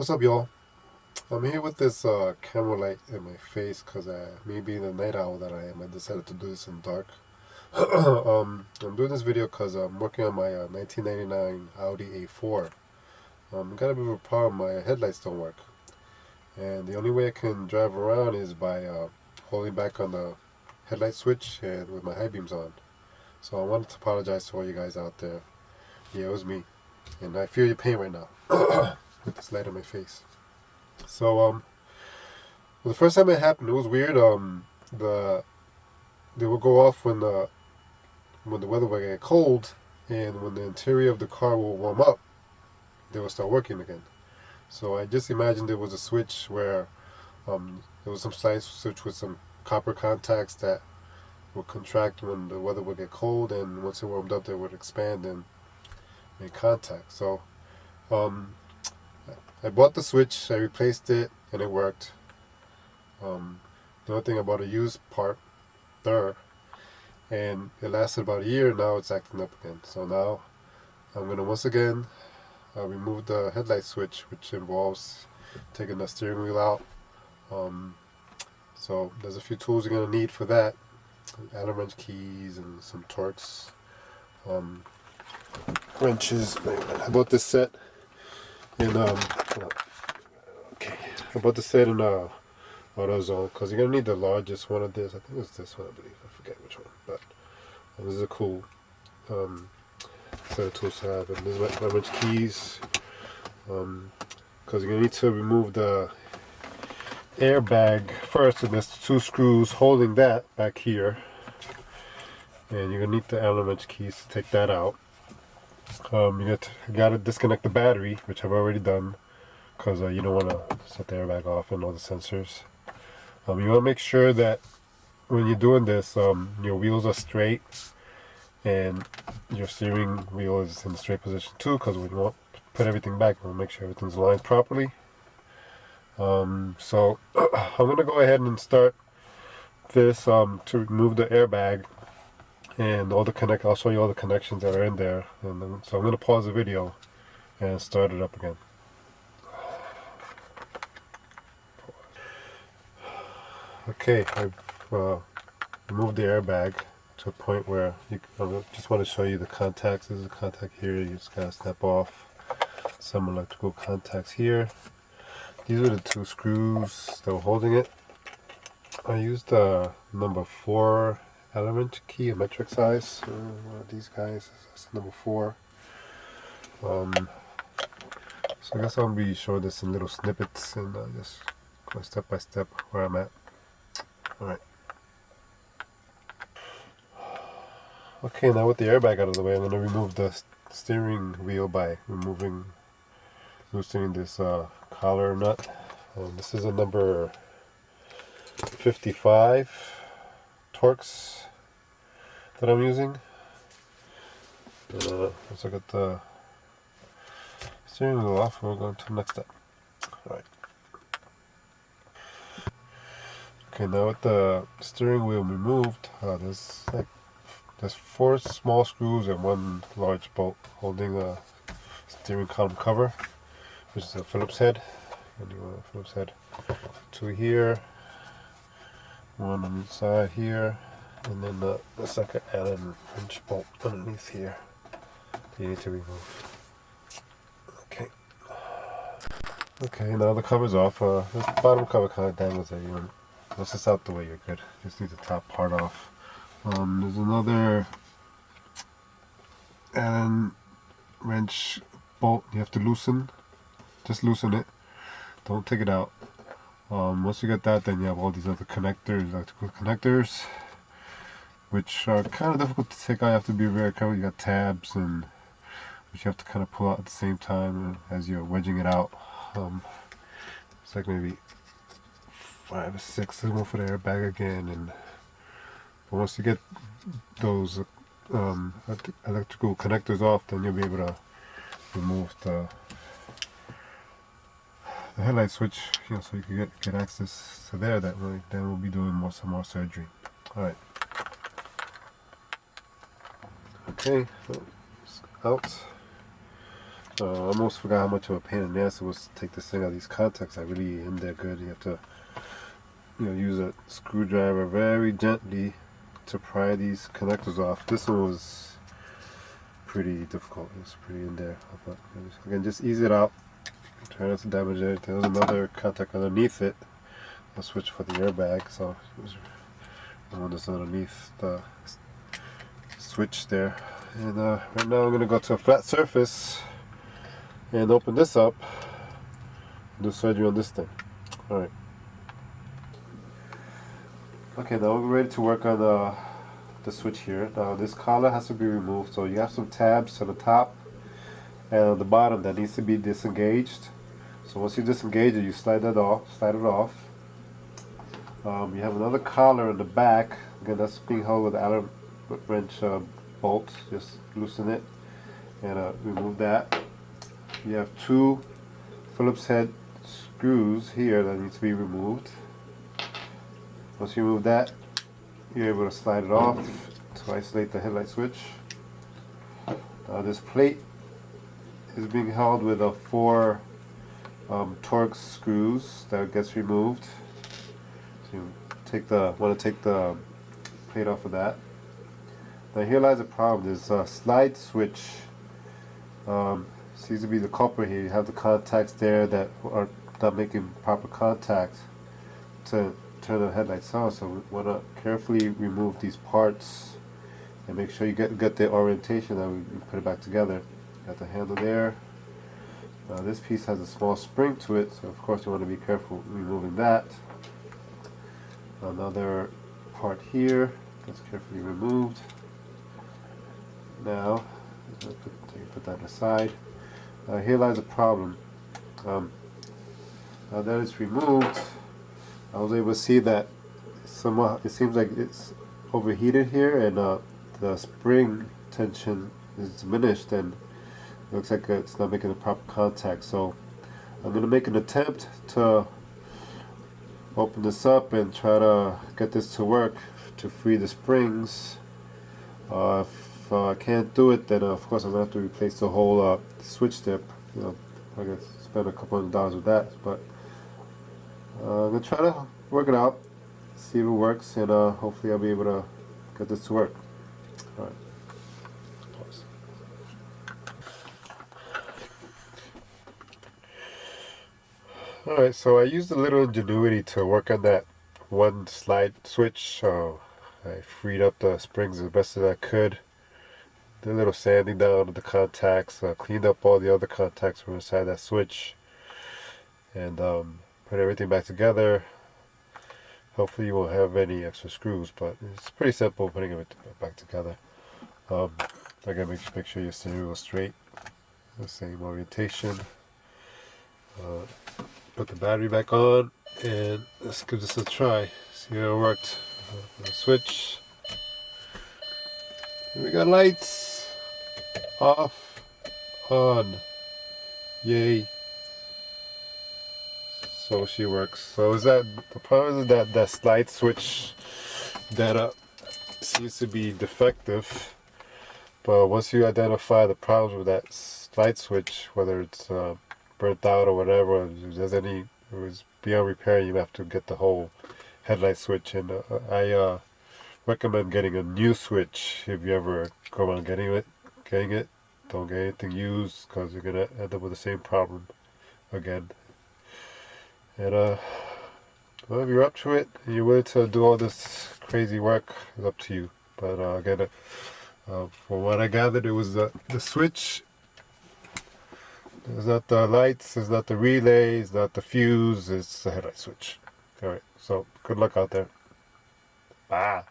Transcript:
What's up, y'all? I'm here with this camera light in my face because me being the night owl that I am, I decided to do this in dark. I'm doing this video because I'm working on my 1999 Audi A4. Got a bit of a problem. My headlights don't work, and the only way I can drive around is by holding back on the headlight switch and with my high beams on. So I wanted to apologize to all you guys out there. Yeah, it was me, and I feel your pain right now with this light on my face. So the first time it happened, it was weird. They will go off when the weather will get cold, and when the interior of the car will warm up, they will start working again. So I just imagined there was a switch where there was some side switch with some copper contacts that would contract when the weather would get cold, and once it warmed up, they would expand and make contact. So I bought the switch, I replaced it, and it worked. The only thing, I bought a used part there, and it lasted about a year. Now it's acting up again. So now I'm going to once again remove the headlight switch, which involves taking the steering wheel out. So there's a few tools you're going to need for that: Allen wrench keys and some Torx wrenches. I bought this set in I bought this set in AutoZone because you're gonna need the largest one of this. I think it's this one, I believe. I forget which one, but this is a cool set of tools to have. And this is my wrench keys, because you're gonna need to remove the airbag first, and there's two screws holding that back here, and you're gonna need the Allen wrench keys to take that out. You gotta disconnect the battery, which I've already done, because you don't want to set the airbag off and all the sensors. You want to make sure that when you're doing this, your wheels are straight and your steering wheel is in the straight position too, because when you want to put everything back, you want to make sure everything's aligned properly. So I'm going to go ahead and start this to remove the airbag and all the I'll show you all the connections that are in there. And then, so I'm going to pause the video and start it up again. Okay, I've removed the airbag to a point where I just want to show you the contacts. There's a contact here, you just gotta snap off. Some electrical contacts here. These are the two screws that were holding it. I used the number 4 Allen wrench key, a metric size. One of these guys, that's number 4. So I guess I'll be showing this in little snippets and just go step by step where I'm at. Alright. Okay, now with the airbag out of the way, I'm going to remove the steering wheel by loosening this collar nut. This is a number 55 Torx that I'm using. Once I get the steering wheel off, we'll go to the next step. Alright. Okay, now with the steering wheel removed, there's 4 small screws and 1 large bolt holding the steering column cover, which is a Phillips head. And you want a Phillips head. 2 here, 1 on each side here, and then the second Allen wrench bolt underneath here that you need to remove. Okay. Okay, now the cover's off. This bottom cover kind of dangles there. Once it's out the way, you're good. Just need the top part off. There's another Allen wrench bolt you have to loosen. Just loosen it. Don't take it out. Once you get that, then you have all these other connectors, electrical connectors, which are kind of difficult to take out. You have to be very careful. You got tabs, and which you have to kind of pull out at the same time as you're wedging it out. It's like maybe 5 or 6. There's one for the airbag again, but once you get those electrical connectors off, then you'll be able to remove the headlight switch, so you can get access to there. That way, then we'll be doing some more surgery. All right. Okay, so out. I almost forgot how much of a pain in the ass it was to take this thing out. These contacts are really in there good. You have to, use a screwdriver very gently to pry these connectors off. This one was pretty difficult. It was pretty in there. But again, just ease it out. Try not to damage it. There was another contact underneath it. I'll switch for the airbag, so it was the one that's underneath the switch there. And right now I'm going to go to a flat surface and open this up and do surgery on this thing. Alright. Okay, now we're ready to work on the switch here. Now this collar has to be removed, so you have some tabs on the top and on the bottom that needs to be disengaged. So once you disengage it, you slide it off. You have another collar in the back. Again, that's being held with the Allen wrench bolt. Just loosen it and remove that. You have two Phillips head screws here that need to be removed. Once you remove that, you're able to slide it off to isolate the headlight switch. This plate is being held with 4 Torx screws that gets removed. So you want to take the plate off of that. Now here lies a problem. This slide switch seems to be the culprit here. You have the contacts there that are not making proper contact to turn the headlights on. So we want to carefully remove these parts and make sure you get the orientation that we put it back together. Got the handle there. This piece has a small spring to it, so of course you want to be careful removing that. Another part here that's carefully removed. Now, put that aside. Here lies a problem. Now that it's removed, I was able to see that somehow it seems like it's overheated here, and the spring tension is diminished, and it looks like it's not making the proper contact. So I'm going to make an attempt to open this up and try to get this to work to free the springs. If I can't do it, then of course I'm going to have to replace the whole switch strip. I'm going to spend a couple $100 with that, but I'm going to try to work it out, see if it works, and hopefully I'll be able to get this to work. Alright. Pause. Alright, so I used a little ingenuity to work on that one slide switch. I freed up the springs as best as I could. Did a little sanding down of the contacts, cleaned up all the other contacts from inside that switch, and put everything back together. Hopefully you won't have any extra screws, but it's pretty simple putting it back together. Again, make sure your steering wheel is straight, the same orientation. Put the battery back on, and let's give this a try. See how it worked. Switch. We got lights. Off. On. Yay. So she works. So is that the problem? Is that slide switch that seems to be defective. But once you identify the problems with that slide switch, whether it's burnt out or whatever, if there's it was beyond repair, you have to get the whole headlight switch. And I recommend getting a new switch if you ever go around getting it. Don't get anything used, because you're gonna end up with the same problem again. And well, if you're up to it and you're willing to do all this crazy work, it's up to you. But again, from what I gathered, it was the switch. It's not the lights, it's not the relay, it's not the fuse, it's the headlight switch. Alright, so good luck out there. Bye.